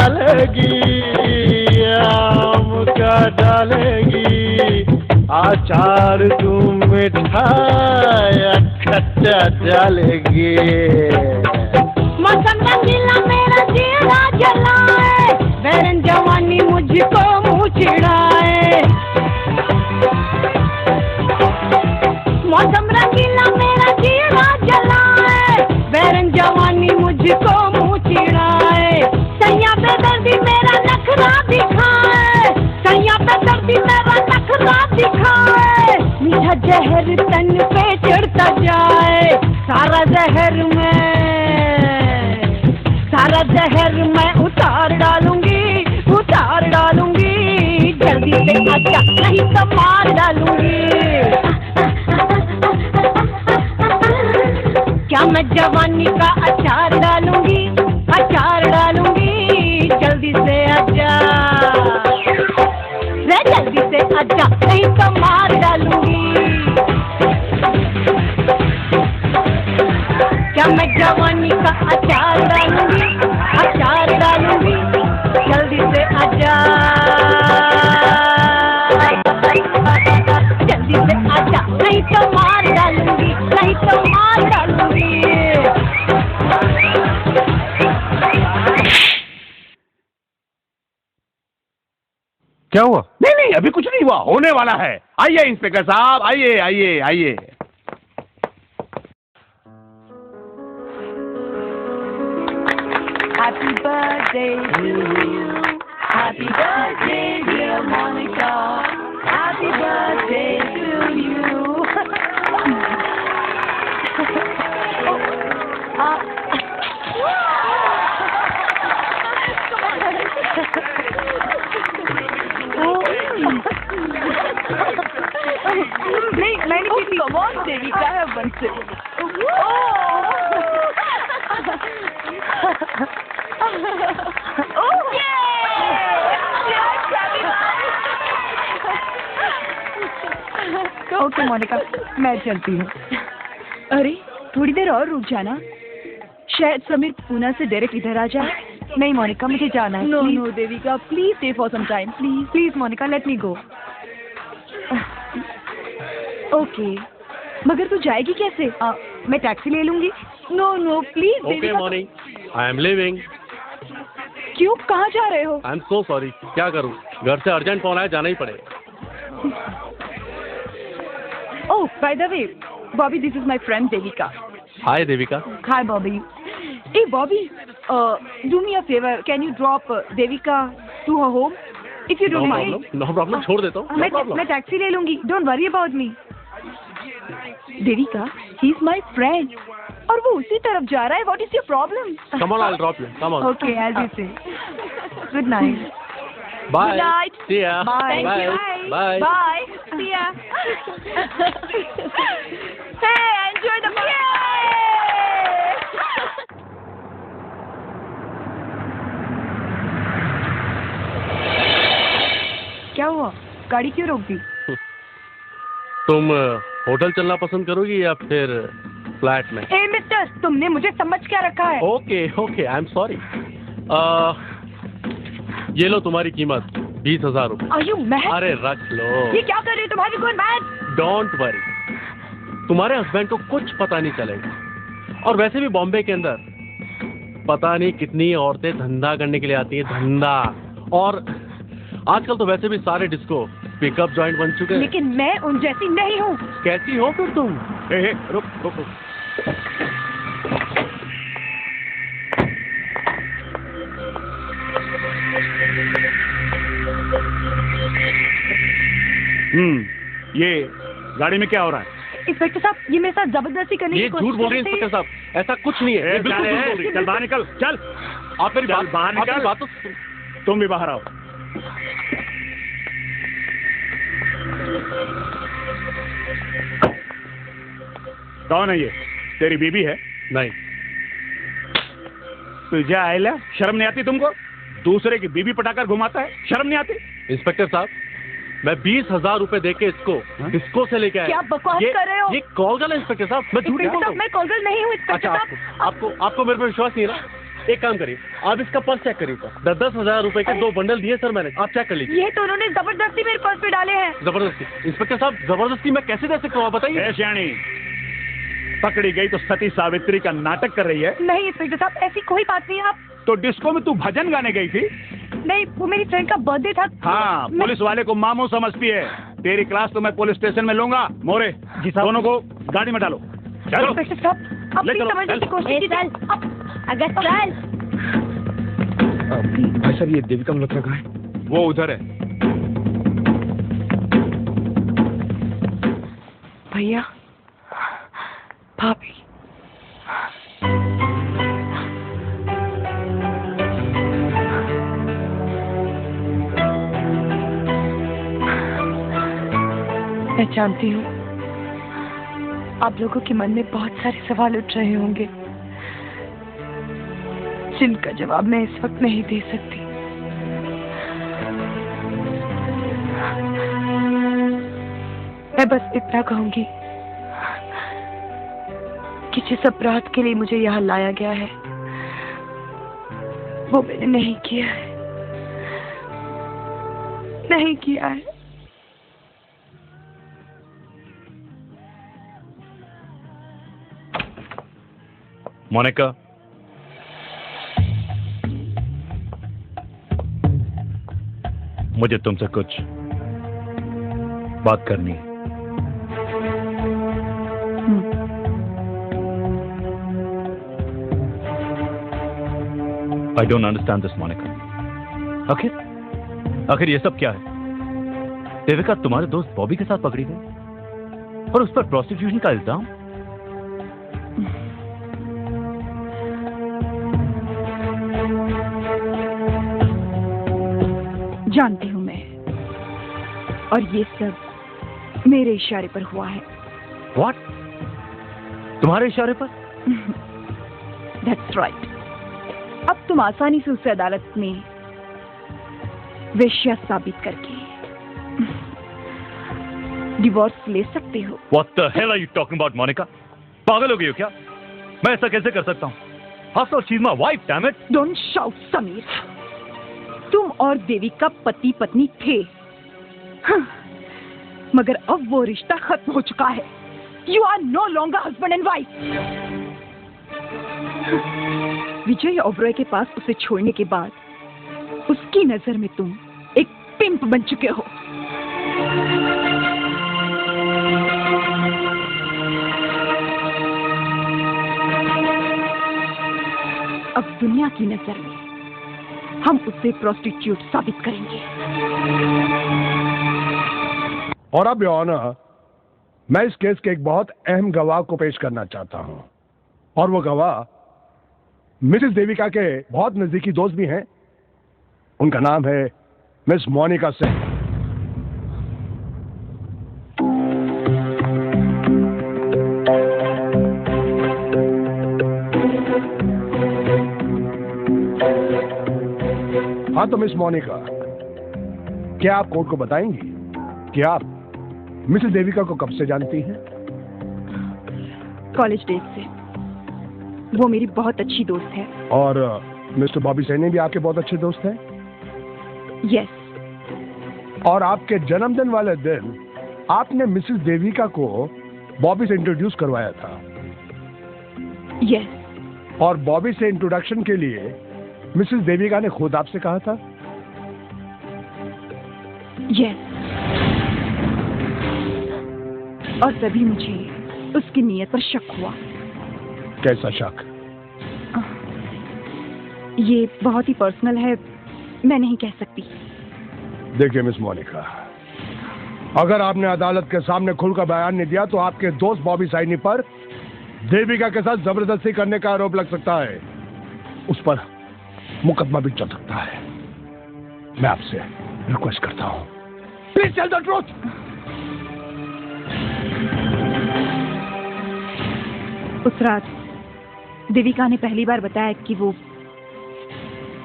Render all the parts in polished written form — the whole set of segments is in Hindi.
डालेगी, आम का डालेगी, अचार तू मिठाई खट्टा डालेगी। मौसम रंगीला मेरा चेहरा जलाए, बैरन जवानी मुझको मुँह चिढ़ाए। मौसम रंगीला मेरा चेहरा जलाए, बैरन जवानी मुझको मुँह चिढ़ाए। सैया पे दर्दी मेरा नखरा दिखाए, सैया पे दर्दी मेरा नखरा दिखाए। मीठा जहर तन पे चढ़ता जाए, सारा जहर मैं उतार डालूंगी, उतार डालूंगी। जल्दी से आजा नहीं तो मार डालूंगी। क्या मैं जवानी का अचार डालूंगी, अचार डालूंगी। जल्दी से आजा रे, जल्दी से आजा नहीं तो मार डालूंगी। क्या मैं जवानी का अचार डालूंगी, अचार डालूंगी। जल्दी से आजा, जल्दी से आजा नहीं तो मार डालूंगी, नहीं तो मार डालूंगी। क्या हुआ? नहीं नहीं, अभी कुछ नहीं हुआ, होने वाला है। आइए इंस्पेक्टर साहब, आइए आइए आइए। Happy birthday to you, happy birthday dear Monica, happy birthday to you. नहीं मैंने किसी कमॉन देविका है बनसे। ओके मोनिका, मैं चलती हूँ। अरे थोड़ी देर और रुक जाना, शायद समीर पूना से डायरेक्ट इधर आ जाए। नहीं मोनिका, मुझे जाना है। No no Devika, please stay for some time, please please Monika, let me go. Okay, मगर तू जाएगी कैसे? मैं टैक्सी ले लूंगी। No no please okay morning, I am leaving. क्यों, कहाँ जा रहे हो? आई एम सो सॉरी, क्या करूँ, घर से अर्जेंट फोन आया, जाना ही पड़ेगा। Oh, by the way, Bobby, this is my friend Devika. Hi Devika. Hi, Bobby. Hey, Bobby, do me a favor. Can you drop Devika to her home? If you don't mind. No problem, छोड़ देता हूँ। मैं टैक्सी ले लूंगी. Don't worry about me. Devika, he's my friend. और वो उसी तरफ जा रहा है. What is your problem? Come on, I'll drop you. Come on. Okay, as you say. Good night. Bye. Good night. See ya. Bye. Bye. Bye. Bye. See ya. Hey, enjoy the movie. क्या हुआ? गाड़ी क्यों रोक दी? तुम होटल चलना पसंद करोगी या फिर फ्लैट में? ए मिस्टर, तुमने मुझे समझ क्या रखा है? Okay okay, I am sorry. ये लो तुम्हारी कीमत 20,000 रुपए। Are you mad? अरे रख लो। ये क्या कर रही हो तुम? Have you gone mad? Don't worry, तुम्हारे हस्बैंड को कुछ पता नहीं चलेगा। और वैसे भी बॉम्बे के अंदर पता नहीं कितनी औरतें धंधा करने के लिए आती हैं, धंधा। और आजकल तो वैसे भी सारे डिस्को पिकअप जॉइंट बन चुके हैं। लेकिन मैं उन जैसी नहीं हूँ। कैसी हो फिर तुम? रुक रुक रुक। ये गाड़ी में क्या हो रहा है? इंस्पेक्टर साहब, ये मेरे साथ जबरदस्ती करने की ये कोशिश झूठ बोल रही है कर रहे इंस्पेक्टर साहब, ऐसा कुछ नहीं है। बिल्कुल झूठ बोल रही है। चल बाहर निकल, चल। आप मेरी बात बाहर निकल। बात तो तुम भी बाहर आओ। कौन है ये? तेरी बीबी है? नहीं। तुझे आयला शर्म नहीं आती तुमको? दूसरे की बीबी पटाकर घुमाता है, शर्म नहीं आती? इंस्पेक्टर साहब, मैं 20,000 रुपए देके इसको डिस्को से लेके आया। क्या बकवास कर रहे हो? ये कॉल गर्ल है इंस्पेक्टर साहब, मैं झूठ नहीं बोल रहा हूँ। मैं कॉल गर्ल नहीं हूँ इंस्पेक्टर अच्छा, साहब। आपको मेरे पे विश्वास नहीं है ना? एक काम करिए, आप इसका पर्स चेक करिए सर। 10,000 रुपए के 2 बंडल दिए सर मैंने, आप चेक कर लीजिए। ये तो उन्होंने जबरदस्ती मेरे पर्स पे डाले हैं। जबरदस्ती? इंस्पेक्टर साहब, जबरदस्ती मैं कैसे दे सकता हूँ, आप बताइए। ए श्याणी, पकड़ी गई तो सती सावित्री का नाटक कर रही है। नहीं इंस्पेक्टर साहब, ऐसी कोई बात नहीं है। आप तो डिस्को में तू भजन गाने गई थी? नहीं, वो मेरी फ्रेंड का बर्थडे था। हाँ, पुलिस वाले को मामू समझती है। तेरी क्लास तो मैं पुलिस स्टेशन में लूंगा। मोरे जी साहब, दोनों को गाड़ी में डालो। चलो इंस्पेक्टर साहब, आप ले प्लीज चलो, समझने की चल। कोशिश कीजिए। अगर चल भाई साहब, ये देविका मल्होत्रा कहाँ है? वो उधर है। भैया, भाभी, मैं जानती हूँ आप लोगों के मन में बहुत सारे सवाल उठ रहे होंगे जिनका जवाब मैं इस वक्त नहीं दे सकती। मैं बस इतना कहूंगी कि जिस अपराध के लिए मुझे यहाँ लाया गया है वो मैंने नहीं किया है, नहीं किया है। मोनिका, मुझे तुमसे कुछ बात करनी है। I don't understand this, Monika. आखिर ये सब क्या है? देविका तुम्हारे दोस्त बॉबी के साथ पकड़ी गई और उस पर प्रोस्टिट्यूशन का इल्जाम। जानती हूँ मैं, और ये सब मेरे इशारे पर हुआ है। What? तुम्हारे इशारे पर? That's right. अब तुम आसानी से उसे अदालत में वेश्या साबित करके डिवोर्स ले सकते हो। What the hell are you talking about, Monika? पागल हो गई हो क्या? मैं ऐसा कैसे कर सकता हूँ? After all, she's my wife, damn it! Don't shout, Sameer. तुम और देविका पति पत्नी थे, मगर अब वो रिश्ता खत्म हो चुका है। You are no longer husband and wife. विजय ओबरॉय के पास उसे छोड़ने के बाद उसकी नजर में तुम एक पिंप बन चुके हो। अब दुनिया की नजर में हम उसे प्रोस्टिट्यूट साबित करेंगे। और अब योर ऑनर, मैं इस केस के एक बहुत अहम गवाह को पेश करना चाहता हूं, और वो गवाह मिसेस देविका के बहुत नजदीकी दोस्त भी हैं। उनका नाम है मिस मोनिका सिंह। हाँ तो मिस मोनिका, क्या आप कोर्ट को बताएंगी कि आप मिसेस देविका को कब से जानती हैं? कॉलेज डेज से। वो मेरी बहुत अच्छी दोस्त है। और मिस्टर बॉबी सैनी भी आपके बहुत अच्छे दोस्त हैं? यस। और आपके जन्मदिन वाले दिन आपने मिसेस देविका को बॉबी से इंट्रोड्यूस करवाया था? यस। और बॉबी से इंट्रोडक्शन के लिए मिसेस देविका ने खुद आपसे कहा था? यस। और तभी मुझे उसकी नीयत पर शक हुआ। कैसा शक? ये बहुत ही पर्सनल है, मैं नहीं कह सकती। देखिए मिस मोनिका, अगर आपने अदालत के सामने खुलकर बयान नहीं दिया तो आपके दोस्त बॉबी सैनी पर देविका के साथ जबरदस्ती करने का आरोप लग सकता है। उस पर मुकदमा भी चल सकता है। मैं आपसे रिक्वेस्ट करता हूं, प्लीज टेल द ट्रूथ। उस रात देविका ने पहली बार बताया कि वो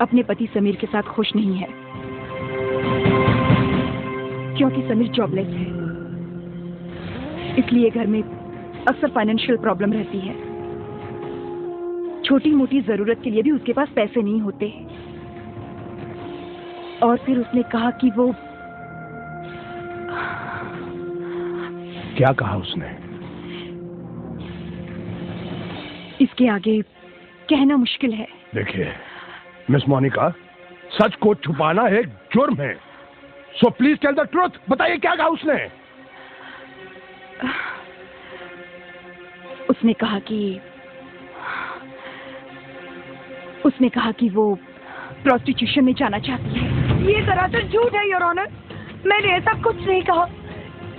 अपने पति समीर के साथ खुश नहीं है, क्योंकि समीर जॉबलेस है। इसलिए घर में अक्सर फाइनेंशियल प्रॉब्लम रहती है। छोटी मोटी जरूरत के लिए भी उसके पास पैसे नहीं होते। और फिर उसने कहा कि वो क्या कहा उसने? इसके आगे कहना मुश्किल है। देखिए मिस मोनिका, सच को छुपाना एक जुर्म है। So please tell the truth. बताइए क्या कहा उसने? उसने कहा कि वो प्रोस्टिट्यूशन में जाना चाहती है। ये सरासर झूठ है योर ऑनर। मैंने ऐसा कुछ नहीं कहा।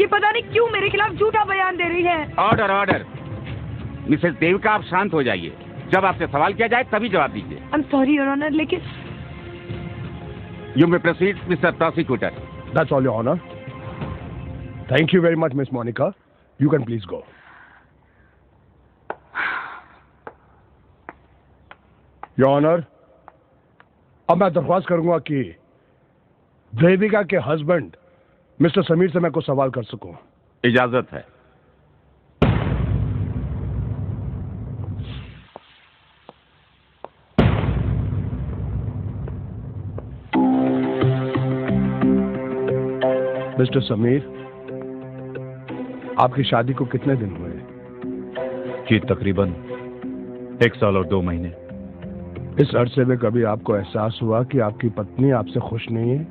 ये पता नहीं क्यों मेरे खिलाफ झूठा बयान दे रही है। Order order. मिसेस देविका, आप शांत हो जाइए। जब आपसे सवाल किया जाए तभी जवाब दीजिए। I am sorry your honour, लेकिन you may proceed mister prosecutor. That's all your honour. Thank you very much miss Monica. You can please go. Your honour, अब मैं दरख्वास्त करूंगा कि देविका के हस्बैंड मिस्टर समीर से मैं कुछ सवाल कर सकूं। इजाजत है। मिस्टर समीर, आपकी शादी को कितने दिन हुए? जी तकरीबन 1 साल और 2 महीने। इस अरसे में कभी आपको एहसास हुआ कि आपकी पत्नी आपसे खुश नहीं है?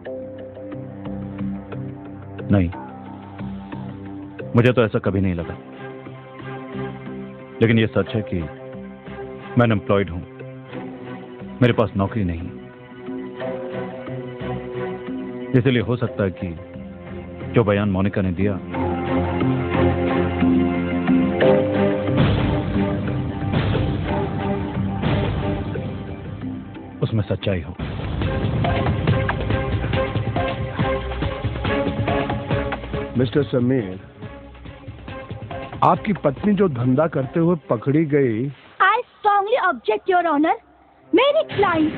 नहीं, मुझे तो ऐसा कभी नहीं लगा। लेकिन यह सच है कि मैं अनएम्प्लॉयड हूं, मेरे पास नौकरी नहीं। इसलिए हो सकता है कि जो बयान मोनिका ने दिया उसमें सच्चाई हो। मिस्टर समीर, आपकी पत्नी जो धंधा करते हुए पकड़ी गई। I strongly object your honour. मेरी क्लाइंट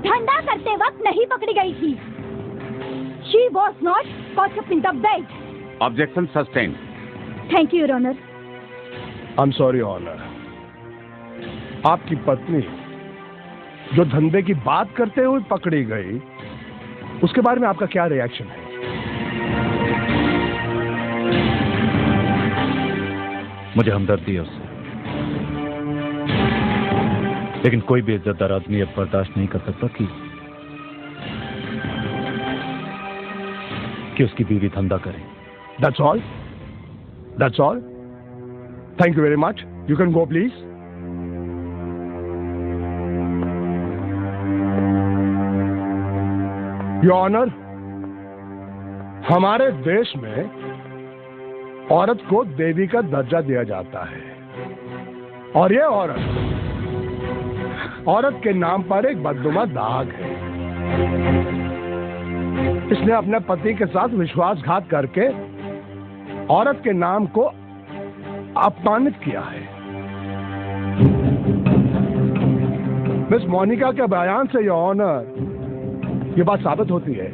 धंधा करते वक्त नहीं पकड़ी गई थी। She was not caught up in the bed. Objection sustain. Thank you your honour. I am sorry honour. आपकी पत्नी जो धंधे की बात करते हुए पकड़ी गई, उसके बारे में आपका क्या रिएक्शन है? मुझे हमदर्दी है उससे, लेकिन कोई भी इज्जतदार आदमी अब बर्दाश्त नहीं कर सकता कि उसकी बीवी धंधा करे। That's all? That's all? Thank you very much. You can go, please. Your Honor, हमारे देश में औरत को देवी का दर्जा दिया जाता है, और ये औरत के नाम पर एक बदनुमा दाग है। इसने अपने पति के साथ विश्वासघात करके औरत के नाम को अपमानित किया है। मिस मोनिका के बयान से योर ऑनर ये बात साबित होती है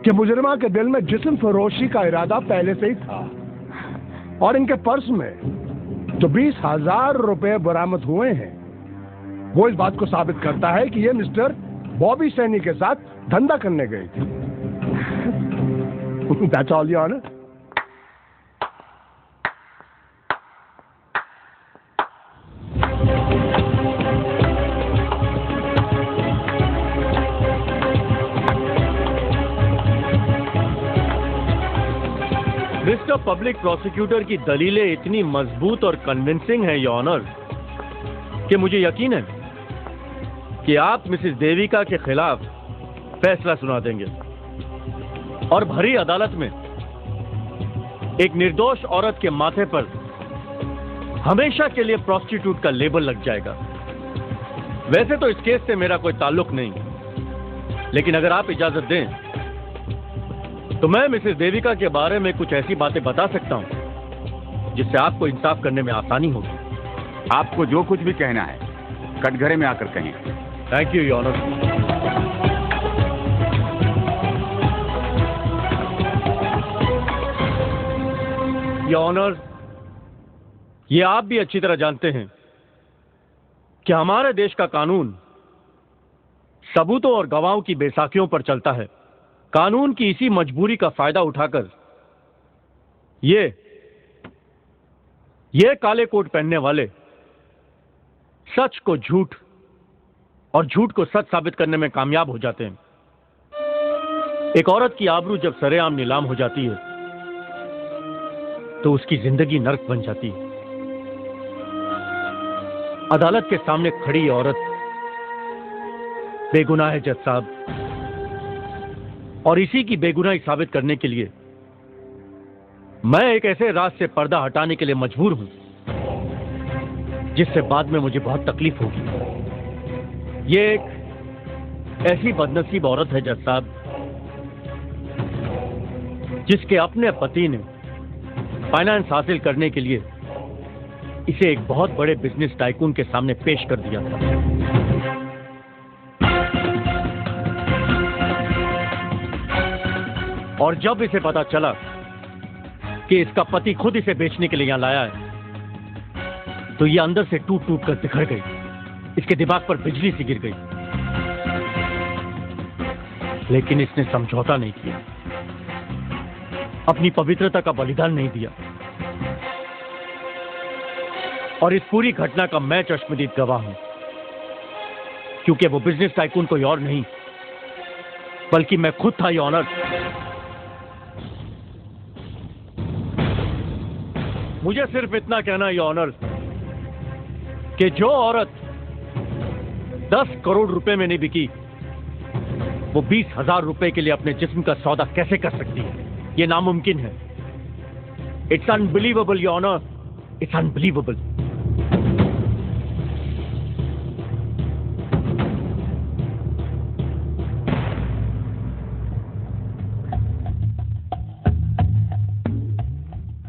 कि मुजरिमा के दिल में जिस्म फरोशी का इरादा पहले से ही था, और इनके पर्स में जो 20,000 रुपए बरामद हुए हैं वो इस बात को साबित करता है कि ये मिस्टर बॉबी सैनी के साथ धंधा करने गई थी। That's all, Your Honor. Mister public prosecutor की दलीलें इतनी मजबूत और कन्विंसिंग हैं योर ऑनर कि मुझे यकीन है कि आप मिसेस देविका के खिलाफ फैसला सुना देंगे और भरी अदालत में एक निर्दोष औरत के माथे पर हमेशा के लिए प्रोस्टिट्यूट का लेबल लग जाएगा। वैसे तो इस केस से मेरा कोई ताल्लुक नहीं, लेकिन अगर आप इजाजत दें तो मैं मिसेस देविका के बारे में कुछ ऐसी बातें बता सकता हूं जिससे आपको इंसाफ करने में आसानी होगी। आपको जो कुछ भी कहना है कटघरे में आकर कहें। Thank you your honour. Your honour, ये आप भी अच्छी तरह जानते हैं कि हमारे देश का कानून सबूतों और गवाहों की बेसाखियों पर चलता है। कानून की इसी मजबूरी का फायदा उठाकर ये काले कोट पहनने वाले सच को झूठ और झूठ को सच साबित करने में कामयाब हो जाते हैं। एक औरत की आबरू जब सरेआम नीलाम हो जाती है तो उसकी जिंदगी नर्क बन जाती है। अदालत के सामने खड़ी औरत बेगुनाह है जज साहब, और इसी की बेगुनाही साबित करने के लिए मैं एक ऐसे राज से पर्दा हटाने के लिए मजबूर हूं जिससे बाद में मुझे बहुत तकलीफ होगी। ये एक ऐसी बदनसीब औरत है जज साहब जिसके अपने पति ने फाइनेंस हासिल करने के लिए इसे एक बहुत बड़े बिजनेस टाइकून के सामने पेश कर दिया था। और जब इसे पता चला कि इसका पति खुद इसे बेचने के लिए यहां लाया है तो ये अंदर से टूट टूट कर बिखर गई। इसके दिमाग पर बिजली सी गिर गई, लेकिन इसने समझौता नहीं किया, अपनी पवित्रता का बलिदान नहीं दिया। और इस पूरी घटना का मैं चश्मदीद गवाह हूं, क्योंकि वो बिजनेस टाइकून कोई और नहीं बल्कि मैं खुद था, योर ऑनर। मुझे सिर्फ इतना कहना है, योर ऑनर, कि जो औरत 10 करोड़ रुपए में नहीं बिकी वो 20,000 रुपए के लिए अपने जिस्म का सौदा कैसे कर सकती है? ये नामुमकिन है। It's unbelievable your honour, it's unbelievable.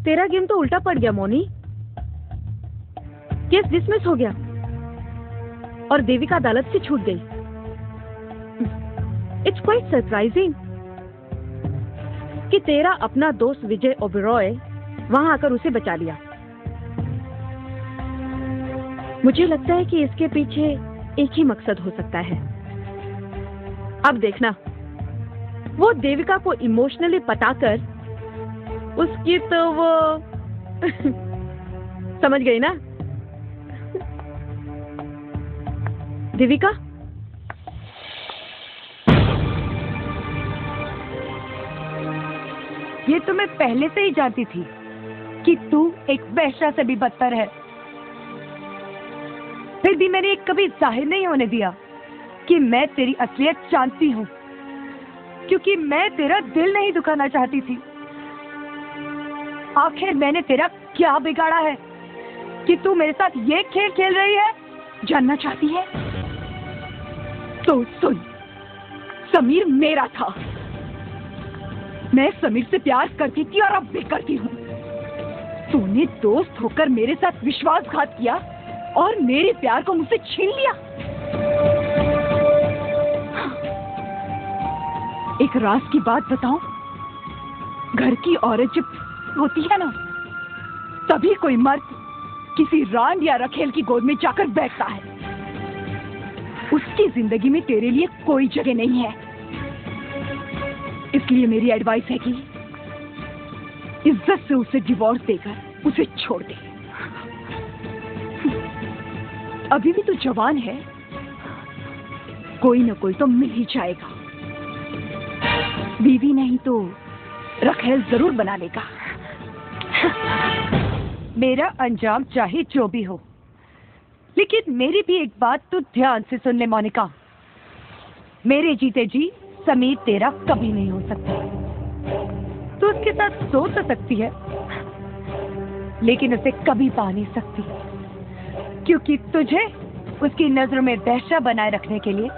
तेरा गेम तो उल्टा पड़ गया मोनी। केस डिसमिस हो गया और देविका अदालत से छूट गई। इट्स क्वाइट सरप्राइजिंग कि तेरा अपना दोस्त विजय ओबेरॉय वहां आकर उसे बचा लिया। मुझे लगता है कि इसके पीछे एक ही मकसद हो सकता है। अब देखना, वो देविका को इमोशनली पटाकर उसकी तो वो समझ गई ना देविका? ये तो मैं पहले से ही जानती थी कि तू एक वेश्या से भी बदतर है। फिर भी मैंने कभी जाहिर नहीं होने दिया कि मैं तेरी असलियत जानती हूँ, क्योंकि मैं तेरा दिल नहीं दुखाना चाहती थी। आखिर मैंने तेरा क्या बिगाड़ा है कि तू मेरे साथ ये खेल खेल रही है? जानना चाहती है? तो सुन, समीर मेरा था। मैं समीर से प्यार करती थी और अब भी करती हूँ। तूने दोस्त होकर मेरे साथ विश्वासघात किया और मेरे प्यार को मुझसे छीन लिया। एक राज की बात बताऊं, घर की औरत जब होती है ना, तभी कोई मर्द किसी रांड या रखेल की गोद में जाकर बैठता है। उसकी जिंदगी में तेरे लिए कोई जगह नहीं है। इसलिए मेरी एडवाइस है कि इज्जत से उसे डिवोर्स देकर उसे छोड़ दे। अभी भी तो जवान है, कोई न कोई तो मिल ही जाएगा। बीवी नहीं तो रखेल जरूर बना लेगा। मेरा अंजाम चाहे जो भी हो, लेकिन मेरी भी एक बात तो ध्यान से सुन ले मोनिका। मेरे जीते जी समीर तेरा कभी नहीं हो सकता। तू उसके साथ सो तो सकती है, लेकिन उसे कभी पा नहीं सकती, क्योंकि तुझे उसकी नजरों में वेश्या बनाए रखने के लिए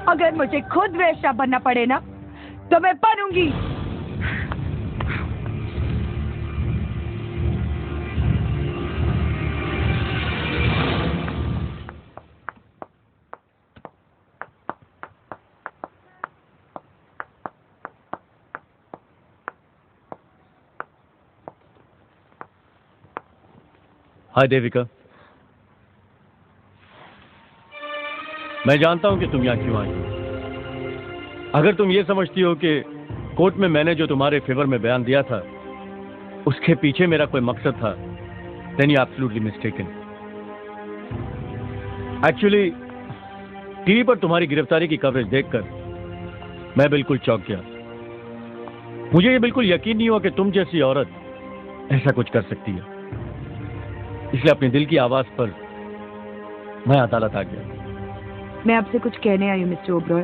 अगर मुझे खुद वेश्या बनना पड़े ना, तो मैं बनूंगी। हाय देविका। मैं जानता हूं कि तुम यहां क्यों आई हो। अगर तुम ये समझती हो कि कोर्ट में मैंने जो तुम्हारे फेवर में बयान दिया था उसके पीछे मेरा कोई मकसद था, then you're absolutely mistaken. Actually TV पर तुम्हारी गिरफ्तारी की कवरेज देखकर मैं बिल्कुल चौंक गया। मुझे ये बिल्कुल यकीन नहीं हुआ कि तुम जैसी औरत ऐसा कुछ कर सकती है। इसलिए अपने दिल की आवाज पर मैं अदालत आ गया। मैं आपसे कुछ कहने आई हूं मिस्टर ओबरॉय।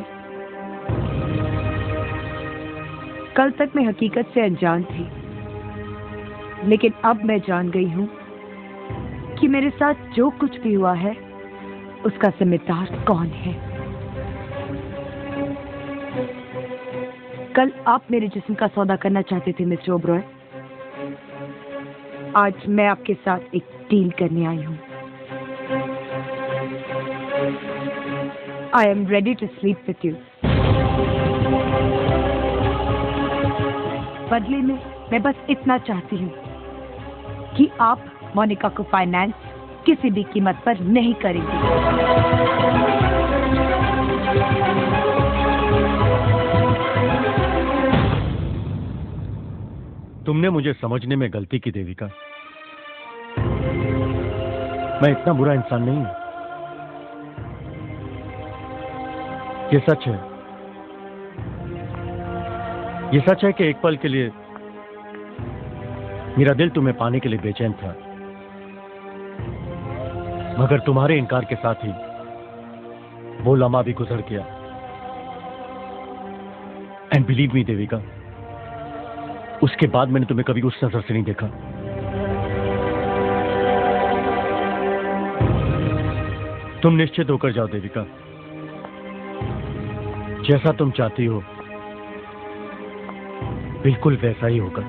कल तक मैं हकीकत से अनजान थी, लेकिन अब मैं जान गई हूं कि मेरे साथ जो कुछ भी हुआ है उसका जिम्मेदार कौन है। कल आप मेरे जिस्म का सौदा करना चाहते थे मिस्टर ओबरॉय। आज मैं आपके साथ एक डील करने आई हूं। I am ready to sleep with you. बदले में मैं बस इतना चाहती हूँ कि आप मोनिका को फाइनेंस किसी भी कीमत पर नहीं करेंगे। तुमने मुझे समझने में गलती की देविका। मैं इतना बुरा इंसान नहीं हूं। ये सच है, ये सच है कि एक पल के लिए मेरा दिल तुम्हें पाने के लिए बेचैन था, मगर तुम्हारे इनकार के साथ ही वो लम्हा भी गुजर गया। एंड बिलीव मी देविका, उसके बाद मैंने तुम्हें कभी उस नजर से नहीं देखा। तुम निश्चित होकर जाओ देविका, जैसा तुम चाहती हो बिल्कुल वैसा ही होगा।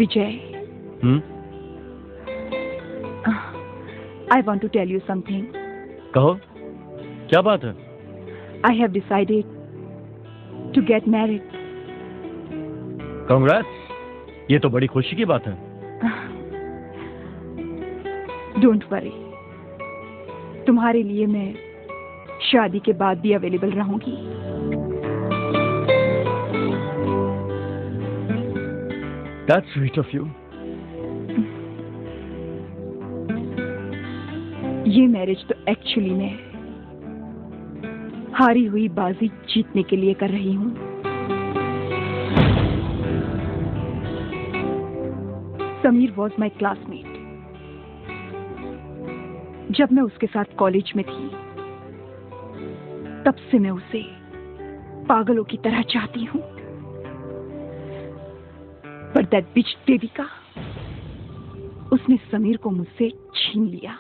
Vijay, I want to tell you something. कहो, क्या बात है? I have decided to get married. Congrats! ये तो बड़ी खुशी की बात है। Don't worry. तुम्हारे लिए मैं शादी के बाद भी अवेलेबल रहूंगी। That's sweet of you. ये मैरिज तो एक्चुअली मैं हारी हुई बाजी जीतने के लिए कर रही हूँ। Sameer was my classmate. जब मैं उसके साथ कॉलेज में थी तब से मैं उसे पागलों की तरह चाहती हूँ। But that bitch देविका, उसने समीर को मुझसे छीन लिया।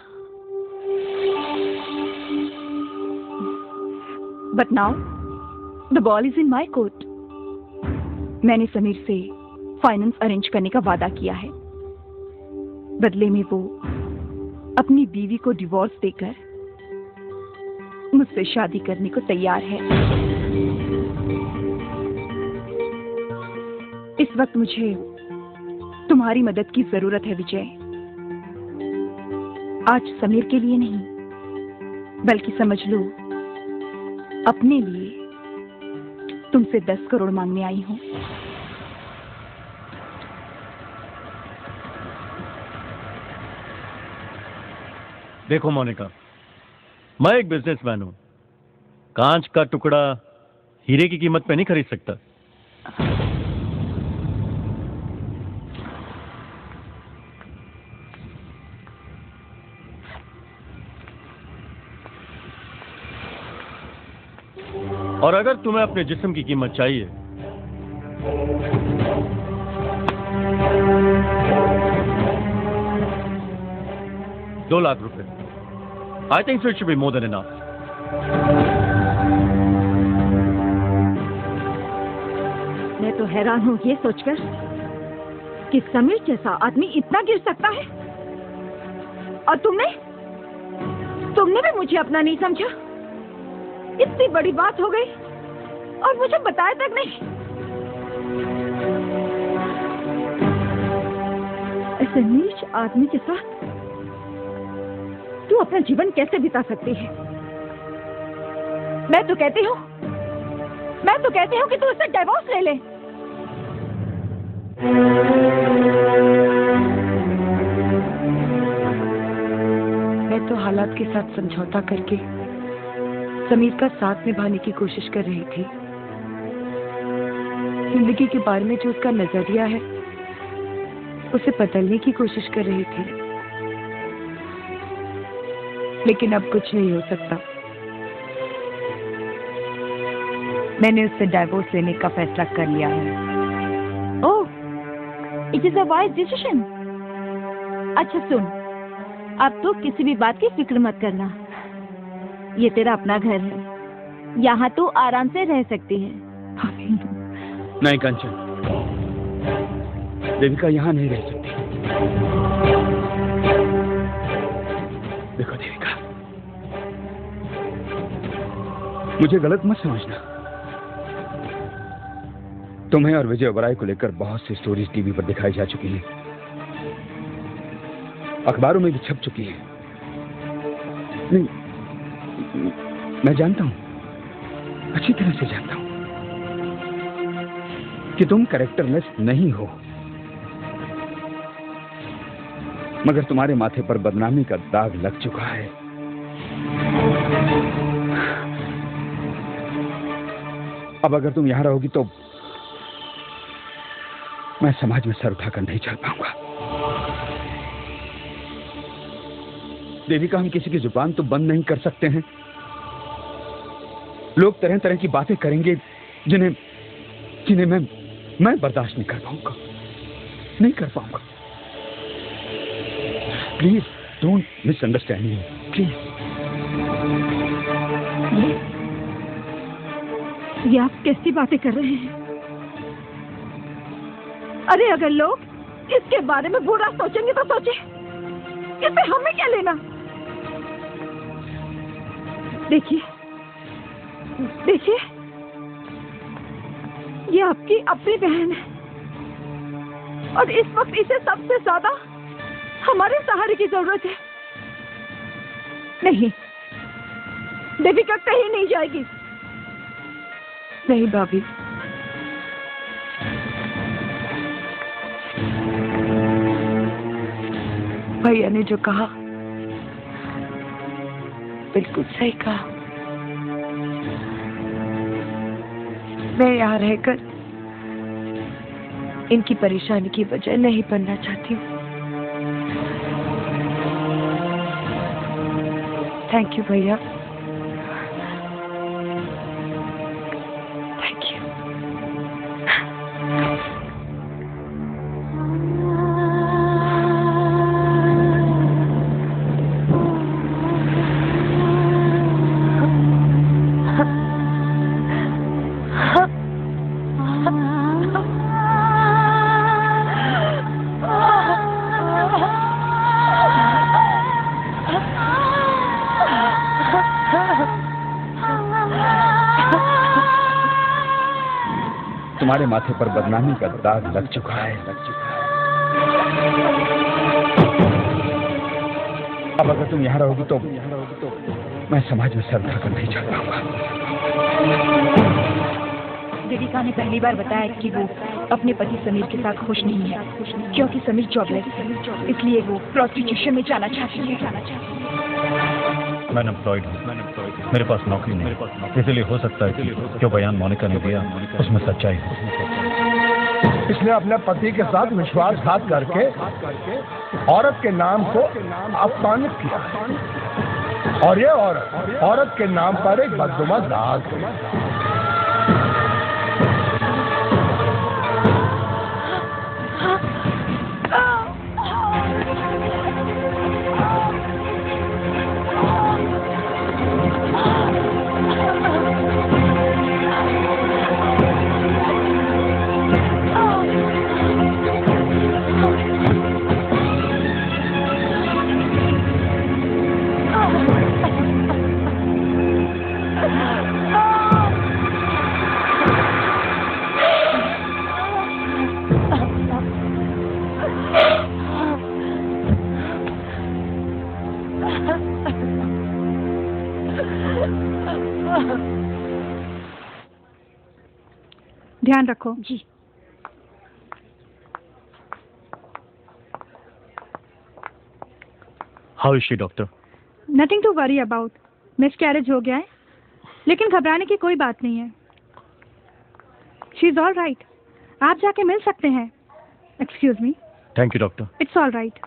But now the ball is in my court. मैंने समीर से फाइनेंस अरेंज करने का वादा किया है। बदले में वो अपनी बीवी को डिवोर्स देकर मुझसे शादी करने को तैयार है। इस वक्त मुझे तुम्हारी मदद की जरूरत है विजय। आज समीर के लिए नहीं, बल्कि समझ लो अपने लिए तुमसे 10 करोड़ मांगने आई हूं। देखो मोनिका, मैं एक बिजनेसमैन हूं। कांच का टुकड़ा हीरे की कीमत पे नहीं खरीद सकता। और अगर तुम्हें अपने जिस्म की कीमत चाहिए $2 lakh. I think it should be more than enough. मैं तो हैरान हूँ ये सोचकर कि समीर जैसा आदमी इतना गिर सकता है। और तुमने भी मुझे अपना नहीं समझा। इतनी बड़ी बात हो गई और मुझे बताया तक नहीं। ऐसे नीच आदमी के साथ तू अपना जीवन कैसे बिता सकती है? मैं तो कहती हूँ कि तू उससे डिवोर्स ले ले। मैं तो हालात के साथ समझौता करके समीर का साथ निभाने की कोशिश कर रही थी। जिंदगी के बारे में जो उसका नजरिया है उसे बदलने की कोशिश कर रही थी, लेकिन अब कुछ नहीं हो सकता। मैंने उससे डाइवोर्स लेने का फैसला कर लिया है। Oh, it is a wise decision. अच्छा सुन, अब तो किसी भी बात की फिक्र मत करना। ये तेरा अपना घर है, यहाँ तू आराम से रह सकती है। नहीं कंचन, देविका यहाँ नहीं रह सकती। देखो देविका, मुझे गलत मत समझना। तुम्हें और विजय ओबराय को लेकर बहुत सी स्टोरीज टीवी पर दिखाई जा चुकी हैं, अखबारों में भी छप चुकी है। नहीं, मैं जानता हूं, अच्छी तरह से जानता हूं कि तुम कैरेक्टरलेस नहीं हो, मगर तुम्हारे माथे पर बदनामी का दाग लग चुका है। अब अगर तुम यहां रहोगी तो मैं समाज में सर उठाकर नहीं चल पाऊंगा। देविका, हम किसी की जुबान तो बंद नहीं कर सकते हैं। लोग तरह तरह की बातें करेंगे जिन्हें मैं बर्दाश्त नहीं कर पाऊंगा, नहीं कर पाऊंगा। Please don't misunderstand me, please. ये आप कैसी बातें कर रहे हैं? अरे अगर लोग इसके बारे में बुरा सोचेंगे तो सोचे, इससे हमें क्या लेना? देखिए, ये आपकी अपनी बहन है और इस वक्त इसे सबसे ज्यादा हमारे सहारे की जरूरत है। नहीं, देविका कहीं नहीं जाएगी। नहीं भाभी, भैया ने जो कहा बिल्कुल सही कहा। मैं यहाँ रहकर इनकी परेशानी की वजह नहीं बनना चाहती हूँ। थैंक यू भैया, थैंक यू। तुम्हारे माथे पर बदनामी का दाग लग चुका है, अब अगर तुम यहाँ रहोगी तो मैं समाज में सर उठाकर नहीं चल पाऊंगा। देविका ने पहली बार बताया कि वो अपने पति समीर के साथ खुश नहीं है, क्योंकि समीर जॉबलेस है, इसलिए वो प्रोस्टिट्यूशन में जाना चाहती है। मैं अनएम्प्लॉयड हूँ, मेरे पास नौकरी नहीं, इसलिए हो सकता है कि जो बयान मोनिका ने दिया उसमें सच्चाई हो। इसने अपने पति के साथ विश्वासघात करके औरत के नाम को अपमानित किया है। और ये औरत के नाम पर एक बददुमा दाग है। ध्यान रखो। जी। How is she doctor? Nothing to worry about, miscarriage हो गया है, लेकिन घबराने की कोई बात नहीं है। शी इज ऑल राइट, आप जाके मिल सकते हैं। Excuse me. Thank you doctor. It's all right.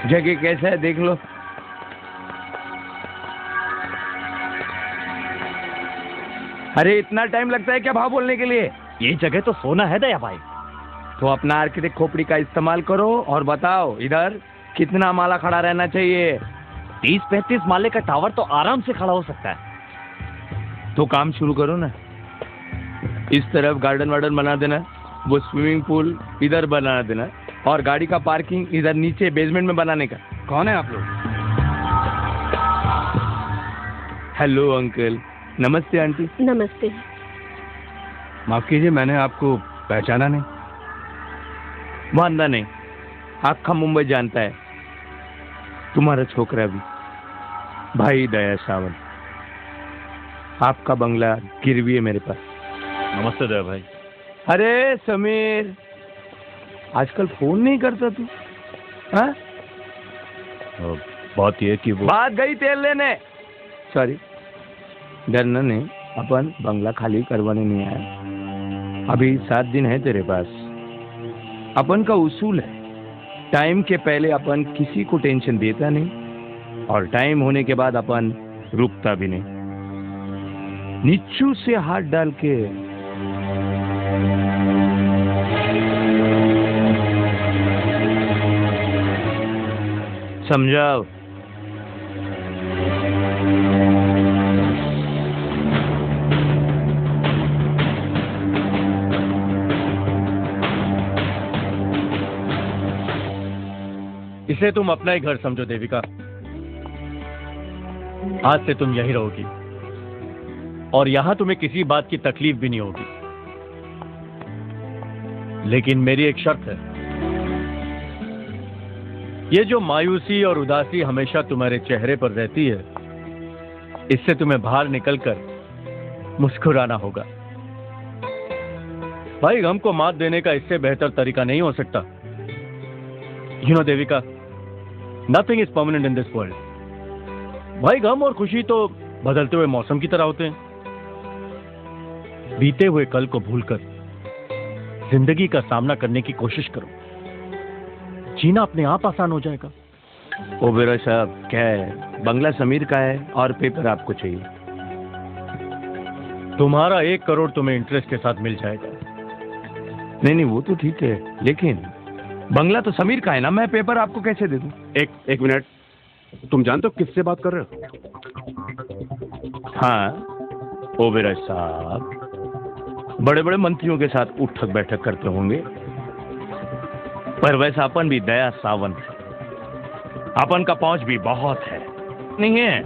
जगह कैसा है देख लो। अरे इतना टाइम लगता है क्या भाव बोलने के लिए? ये जगह तो सोना है दया भाई। तो अपना आर्किटेक्ट खोपड़ी का इस्तेमाल करो और बताओ इधर कितना माला खड़ा रहना चाहिए। 30-35 माले का टावर तो आराम से खड़ा हो सकता है। तो काम शुरू करो ना। इस तरफ गार्डन वार्डन बना देना, वो स्विमिंग पूल इधर बना देना, और गाड़ी का पार्किंग इधर नीचे बेसमेंट में बनाने का। कौन है आप लोग? Hello uncle. नमस्ते आंटी। नमस्ते। माफ कीजिए, मैंने आपको पहचाना नहीं। मानना नहीं, आखा मुंबई जानता है। तुम्हारा छोकरा भी, भाई दया सावंत। आपका बंगला गिरवी है मेरे पास। नमस्ते दया भाई। अरे समीर, आजकल फोन नहीं करता तू? हाँ? बात ये कि वो बात गई तेल लेने। सॉरी, डरना नहीं, अपन बंगला खाली करवाने नहीं आया। अभी 7 दिन है तेरे पास। अपन का उसूल है, टाइम के पहले अपन किसी को टेंशन देता नहीं, और टाइम होने के बाद अपन रुकता भी नहीं। नीचू से हाथ डाल के समझाओ। इसे तुम अपना ही घर समझो देविका। आज से तुम यहीं रहोगी, और यहां तुम्हें किसी बात की तकलीफ भी नहीं होगी। लेकिन मेरी एक शर्त है, ये जो मायूसी और उदासी हमेशा तुम्हारे चेहरे पर रहती है, इससे तुम्हें बाहर निकलकर मुस्कुराना होगा। भाई, गम को मात देने का इससे बेहतर तरीका नहीं हो सकता। You know Devika, nothing is permanent in this world. भाई, गम और खुशी तो बदलते हुए मौसम की तरह होते हैं। बीते हुए कल को भूलकर जिंदगी का सामना करने की कोशिश करो, जीना अपने आप आसान हो जाएगा। ओबेरॉय साहब, क्या है, बंगला समीर का है और पेपर आपको चाहिए। तुम्हारा 1 करोड़ तुम्हें इंटरेस्ट के साथ मिल जाएगा। नहीं, वो तो ठीक है, लेकिन बंगला तो समीर का है ना, मैं पेपर आपको कैसे दे दूं? एक मिनट, तुम जानते हो किससे बात कर रहे हो? हाँ ओबेरॉय साहब, बड़े बड़े मंत्रियों के साथ उठक बैठक करते होंगे, पर वैसा अपन भी दया सावंत, अपन का पहुंच भी बहुत है, नहीं है?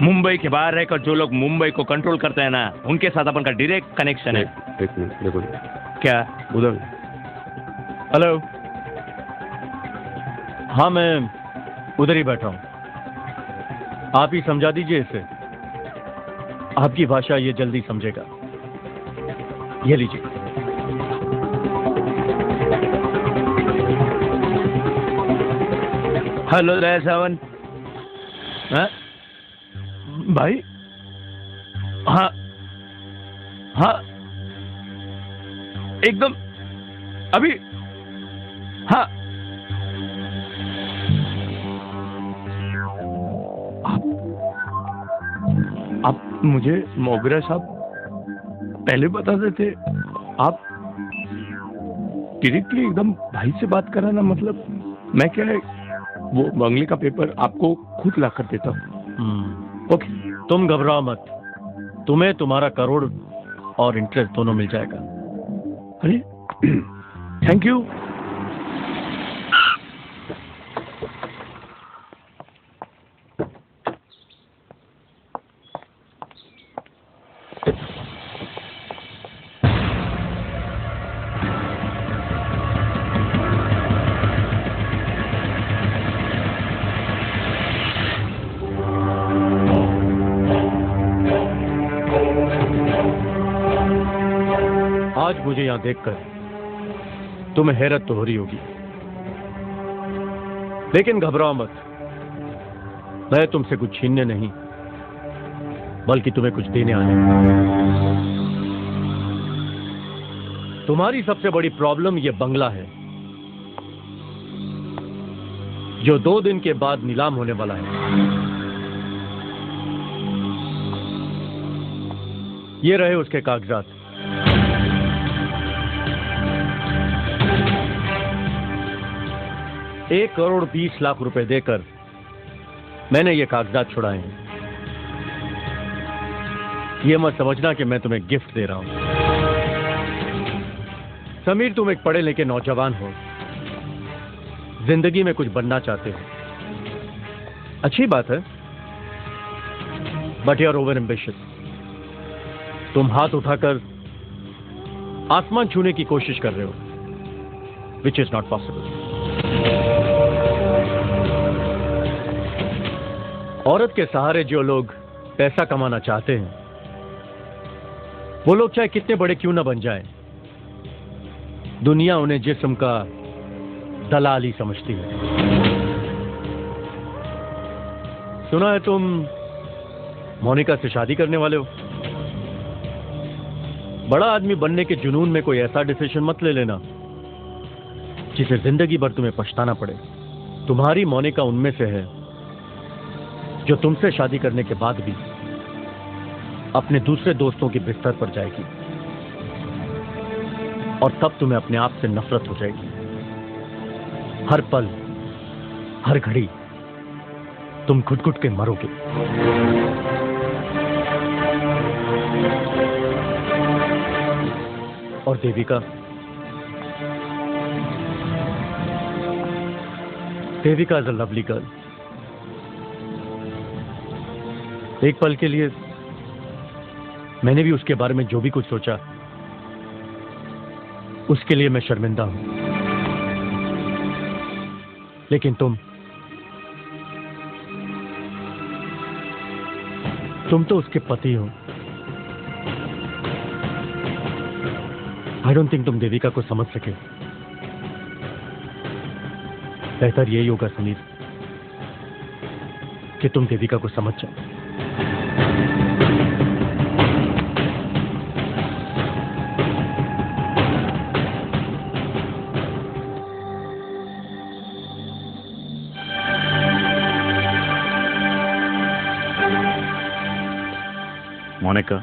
मुंबई के बाहर रहकर जो लोग मुंबई को कंट्रोल करते हैं ना, उनके साथ अपन का डायरेक्ट कनेक्शन है। एक मिनट देखो। क्या? उधर। हेलो। हाँ, मैं उधर ही बैठा हूं। आप ही समझा दीजिए इसे, आपकी भाषा ये जल्दी समझेगा। ये लीजिए। हेलो दया सावंत। हाँ भाई, हाँ हाँ एकदम अभी, हाँ आप मुझे मोगरा साहब पहले बता देते। आप डायरेक्टली एकदम भाई से बात कराना, मतलब मैं क्या है, वो बंगले का पेपर आपको खुद ला कर देता हूँ। ओके, तुम घबराओ मत, तुम्हें तुम्हारा करोड़ और इंटरेस्ट दोनों मिल जाएगा। अरे थैंक यू। आज मुझे यहां देखकर तुम्हें हैरत तो हो रही होगी, लेकिन घबराओ मत, मैं तुमसे कुछ छीनने नहीं बल्कि तुम्हें कुछ देने आने। तुम्हारी सबसे बड़ी प्रॉब्लम ये बंगला है जो 2 दिन के बाद नीलाम होने वाला है। ये रहे उसके कागजात। ₹1,20,00,000 देकर मैंने ये कागजात छुड़ाए हैं। ये मत समझना कि मैं तुम्हें गिफ्ट दे रहा हूं। समीर, तुम एक पढ़े लिखे नौजवान हो, जिंदगी में कुछ बनना चाहते हो, अच्छी बात है, but you are over ambitious. तुम हाथ उठाकर आसमान छूने की कोशिश कर रहे हो, विच इज नॉट पॉसिबल। औरत के सहारे जो लोग पैसा कमाना चाहते हैं, वो लोग चाहे कितने बड़े क्यों ना बन जाएं, दुनिया उन्हें जिस्म का दलाल ही समझती है। सुना है तुम मोनिका से शादी करने वाले हो। बड़ा आदमी बनने के जुनून में कोई ऐसा डिसीजन मत ले लेना जिसे जिंदगी भर तुम्हें पछताना पड़े। तुम्हारी मोनिका उनमें से है जो तुमसे शादी करने के बाद भी अपने दूसरे दोस्तों के बिस्तर पर जाएगी और तब तुम्हें अपने आप से नफरत हो जाएगी। हर पल, हर घड़ी तुम घुट-घुट के मरोगे। और Devika is a lovely girl. एक पल के लिए मैंने भी उसके बारे में जो भी कुछ सोचा, उसके लिए मैं शर्मिंदा हूं। लेकिन तुम तो उसके पति हो। आई डोंट थिंक तुम देविका को समझ सके। बेहतर यही होगा समीर कि तुम देविका को समझ जाओ। मोनिका,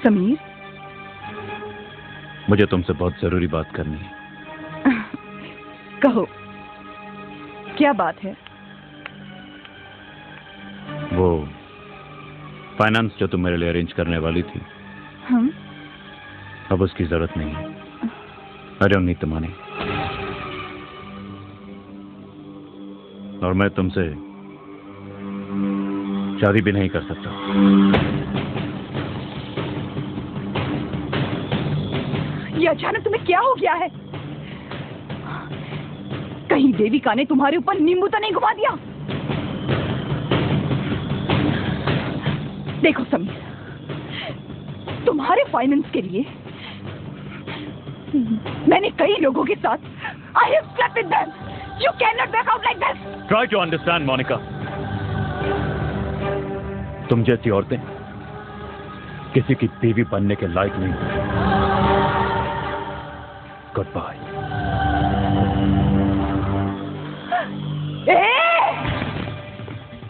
समीर, मुझे तुमसे बहुत जरूरी बात करनी है। कहो, क्या बात है? वो फाइनेंस जो तुम मेरे लिए अरेंज करने वाली थी, अब उसकी जरूरत नहीं है। I don't need the money. और मैं तुमसे शादी भी नहीं कर सकता। ये अचानक तुम्हें क्या हो गया है? कहीं देविका ने तुम्हारे ऊपर नींबू तो नहीं घुमा दिया? देखो समीर, तुम्हारे फाइनेंस के लिए मैंने कई लोगों के साथ I have slept with them. You cannot back out like this. Try to understand, Monika. तुम जैसी औरतें किसी की बीवी बनने के लायक नहीं। Goodbye.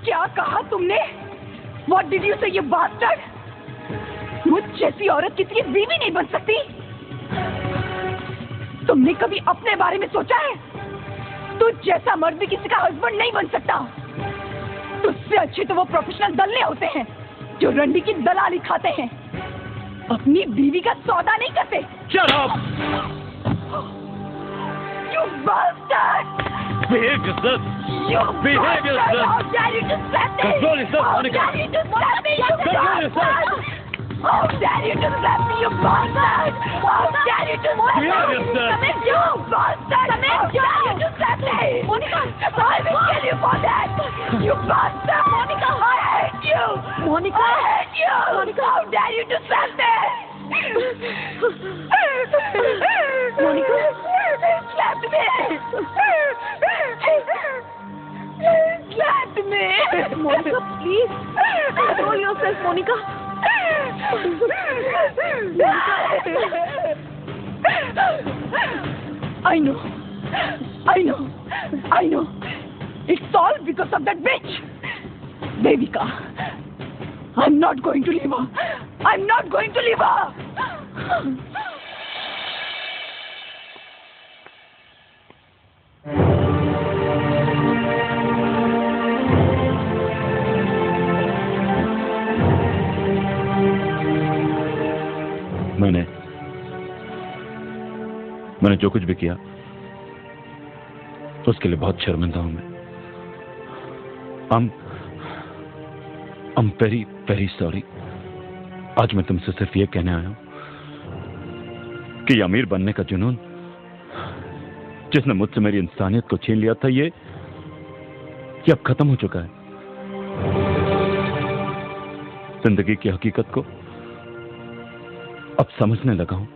क्या कहा तुमने? What did you say, you bastard? मुझ जैसी औरत किसी की बीवी नहीं बन सकती। तुमने कभी अपने बारे में सोचा है? तू जैसा मर्द भी किसी का हस्बैंड नहीं बन सकता। तुझसे अच्छे तो वो प्रोफेशनल दल्ले होते हैं जो रंडी की दलाली खाते हैं, अपनी बीवी का सौदा नहीं करते। Shut up! You bastard! Behave yourself! You Behave bastard! yourself! How dare you to slap me? Control yourself, How Monica! dare you to slap me, you Control yourself! bastard! How dare you to slap me, you bastard! How dare you to slap me? Behave yourself! Samir, you bastard! How dare you to slap me? Monica, I will kill you for that! You bastard! Monica, I hate you! Monica, I hate you! Monica, how dare you to slap me? Monica, slapped me! Slapped me! Monica, please. Control yourself, Monica. I know. It's all because of that bitch, Devika. I'm not going to leave her. I'm not going to leave her. मैंने जो कुछ भी किया उसके लिए बहुत शर्मिंदा हूं मैं। I'm very, very sorry। आज मैं तुमसे सिर्फ ये कहने आया हूं कि अमीर बनने का जुनून जिसने मुझसे मेरी इंसानियत को छीन लिया था ये अब खत्म हो चुका है। जिंदगी की हकीकत को अब समझने लगा हूं।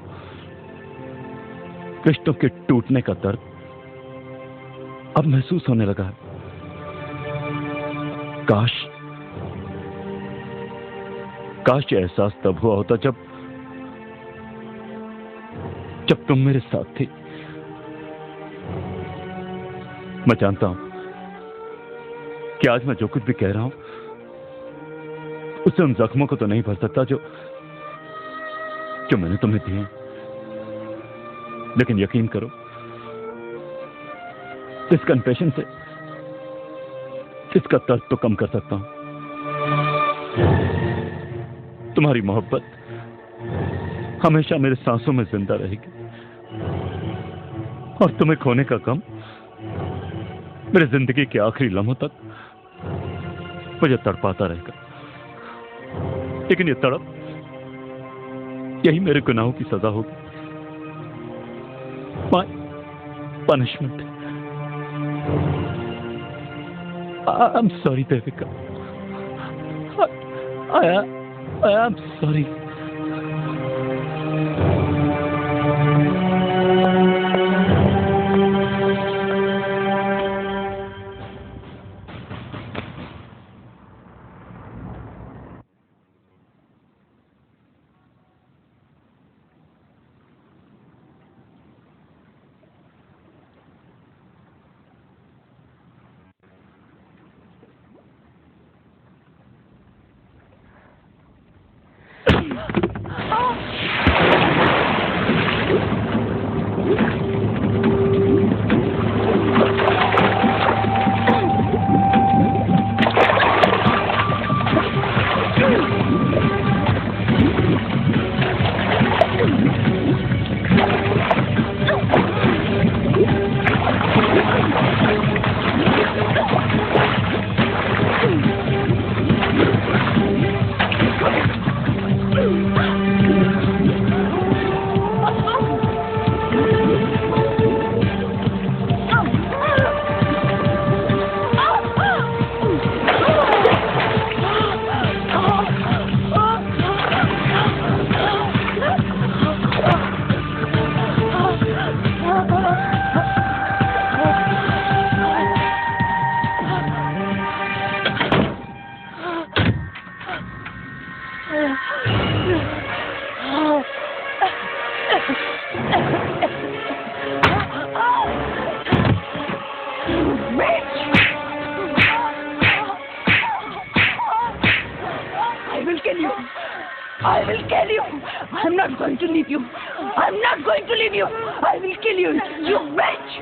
रिश्तों के टूटने का दर्द अब महसूस होने लगा है। काश ये एहसास तब हुआ होता जब तुम मेरे साथ थी। मैं जानता हूं कि आज मैं जो कुछ भी कह रहा हूं उससे उन जख्मों को तो नहीं भर सकता जो मैंने तुम्हें दिए, लेकिन यकीन करो इस कन्फेशन से इसका दर्द तो कम कर सकता हूं। तुम्हारी मोहब्बत हमेशा मेरे सांसों में जिंदा रहेगी और तुम्हें खोने का गम मेरे जिंदगी के आखिरी लम्हों तक मुझे तड़पाता रहेगा। लेकिन ये तड़प यही मेरे गुनाहों की सजा होगी, my punishment. I am sorry Devika, I am sorry. I will kill you. I'm not going to leave you. I'm not going to leave you. I will kill you, you bitch.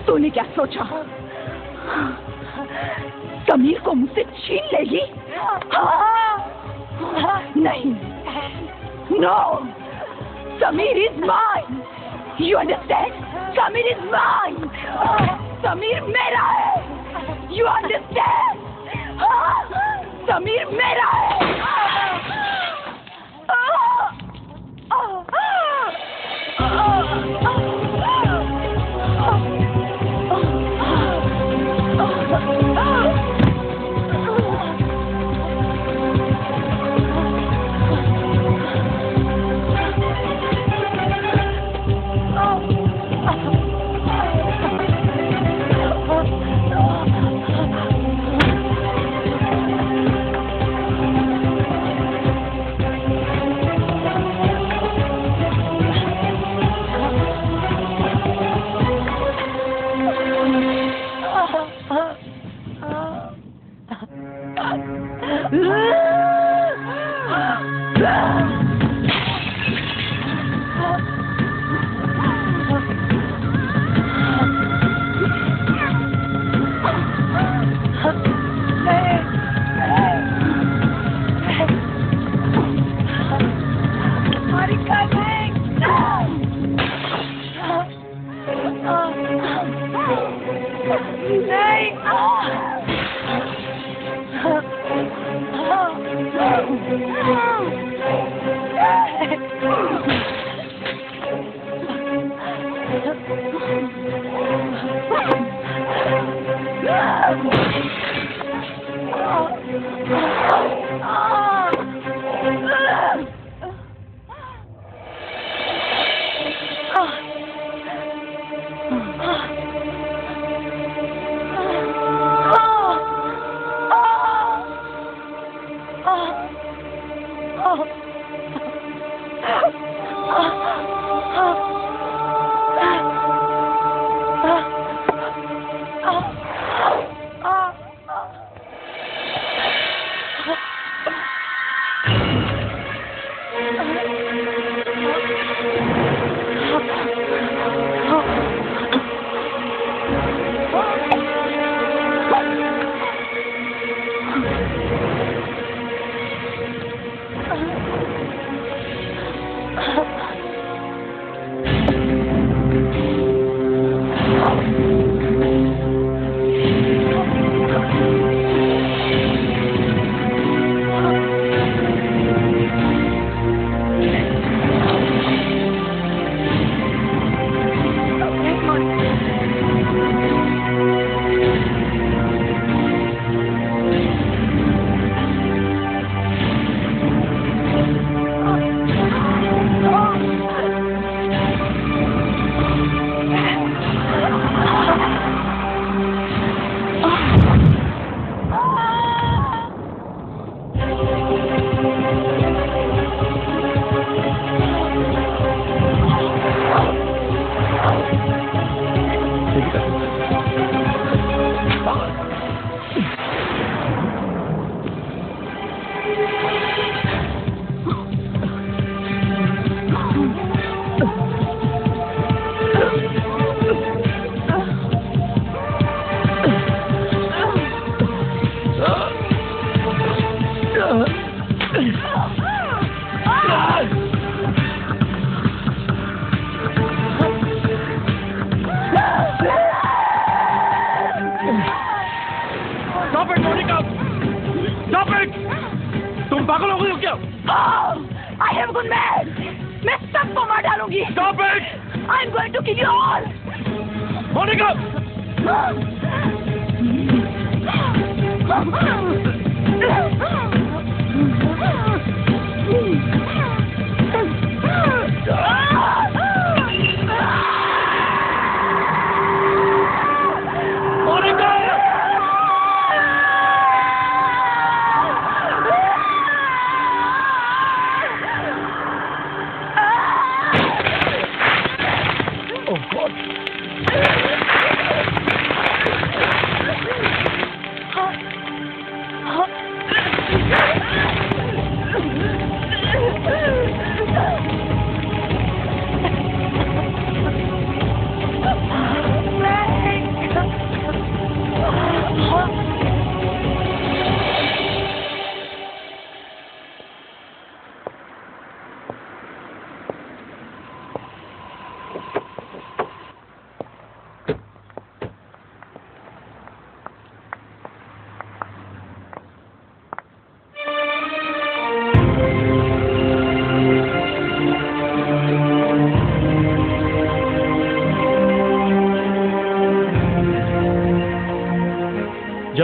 तूने क्या सोचा? समीर को मुझसे छीन लेगी? नहीं, no, Sameer is mine. You understand? Sameer is mine. Sameer मेरा है. You understand? समीर मेरा है.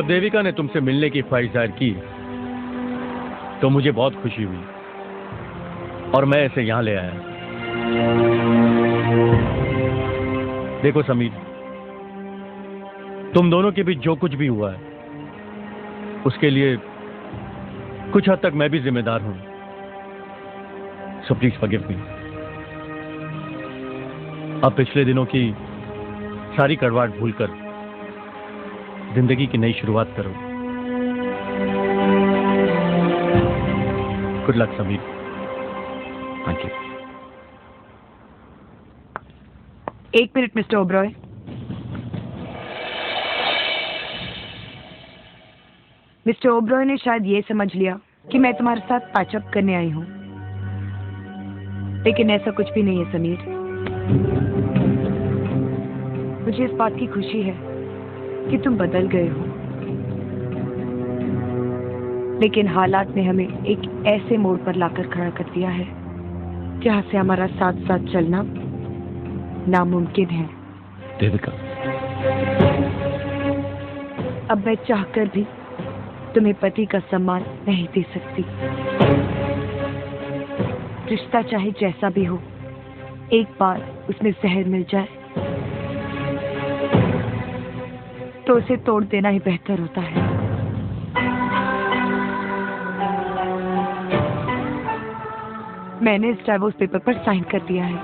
जब देविका ने तुमसे मिलने की ख्वाहिश जाहिर की तो मुझे बहुत खुशी हुई और मैं इसे यहां ले आया। देखो समीर, तुम दोनों के बीच जो कुछ भी हुआ है उसके लिए कुछ हद तक मैं भी जिम्मेदार हूं। So please forgive me. अब पिछले दिनों की सारी कड़वाहट भूलकर जिंदगी की नई शुरुआत करो। Good luck Sameer. Thank you. एक minute mister Oberoi. Mister Oberoi ने शायद ये समझ लिया कि मैं तुम्हारे साथ पैचअप करने आई हूं, लेकिन ऐसा कुछ भी नहीं है समीर। मुझे इस बात की खुशी है कि तुम बदल गए हो, लेकिन हालात ने हमें एक ऐसे मोड़ पर लाकर खड़ा कर दिया है जहां से हमारा साथ साथ चलना नामुमकिन है। देविका, अब मैं चाहकर भी तुम्हें पति का सम्मान नहीं दे सकती। रिश्ता चाहे जैसा भी हो, एक बार उसमें जहर मिल जाए तो उसे तोड़ देना ही बेहतर होता है। मैंने इस डाइवोर्स पेपर पर साइन कर दिया है।